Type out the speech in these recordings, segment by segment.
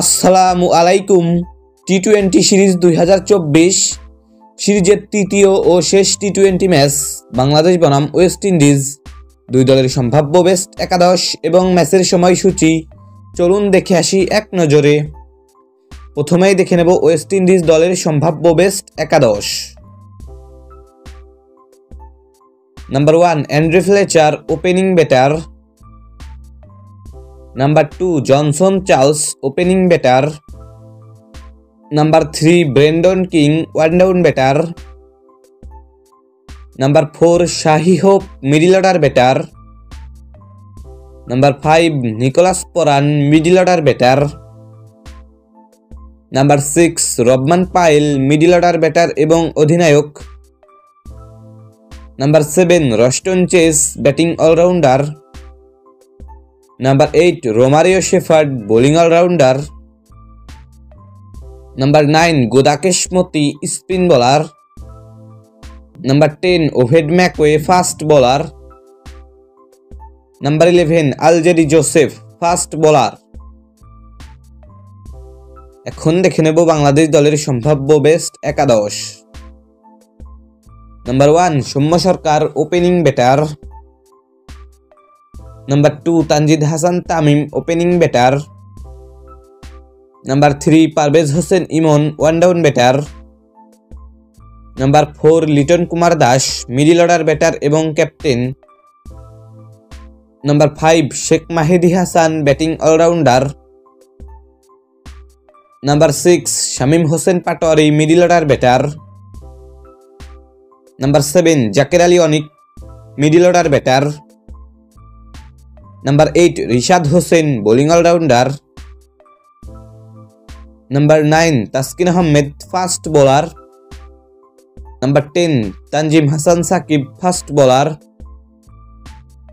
আসসালামু আলাইকুম। টি-20 সিরিজ 2024 সিরিজের তৃতীয় ও শেষ টি-20 ম্যাচ বাংলাদেশ বনাম ওয়েস্ট ইন্ডিজ, দুই দলের সম্ভাব্য বেস্ট একাদশ এবং ম্যাচের সময়সূচি চলুন দেখে আসি এক নজরে। প্রথমেই দেখে নেব ওয়েস্ট ইন্ডিজ দলের সম্ভাব্য বেস্ট একাদশ। Number 1 Andre Fletcher, opening batter. Number 2 Johnson Charles, opening batter. Number 3 Brandon King, one down batter. Number 4 Shai Hope, middle order batter. Number 5 Nicholas Pooran, middle order batter. Number 6 Rovman Powell, middle order batter এবং অধিনায়ক। Number 7 Roston Chase, batting allrounder. Number 8 Romario Shepherd, bowling allrounder. Number 9 Gudakesh Motie, spin bowler. Number 10 Obed McCoy, fast bowler. Number 11 Alzarri Joseph, fast bowler. এখন দেখে নেব বাংলাদেশ দলের সম্ভাব্য best একাদশ। Number 1 Soumya Sarkar, opening batter. Number 2 Tanzid Hasan Tamim, opening batter. Number 3 Parvez Hossain Emon, one down batter. Number 4 Liton Kumar Das, middle order batter এবং captain. Number 5 Sheikh Mahedi Hasan, batting allrounder. Number 6 Shamim Hossain Patwari, middle order batter. Number 7 Jaker Ali Anik, middle order batter. Number 8 Rishad Hossain, bowling allrounder. Number 9 Taskin Ahmed, fast bowler. Number 10 Tanzim Hasan Sakib, fast bowler.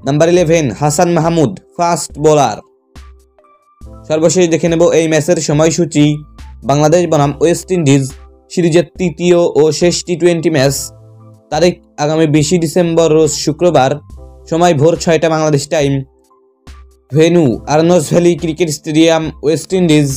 Number 11 Hasan Mahmud, fast bowler. সর্বশেষ দেখে নেব এই ম্যাচের সময়সূচি। বাংলাদেশ বনাম West Indies সিরিজের তৃতীয় ও শেষ টি-20 ম্যাচ, তারিখ আগামী 20 ডিসেম্বর রোজ শুক্রবার, সময় ভোর 6টা Bangladesh time. Venue Arnos Vale cricket stadium, West Indies.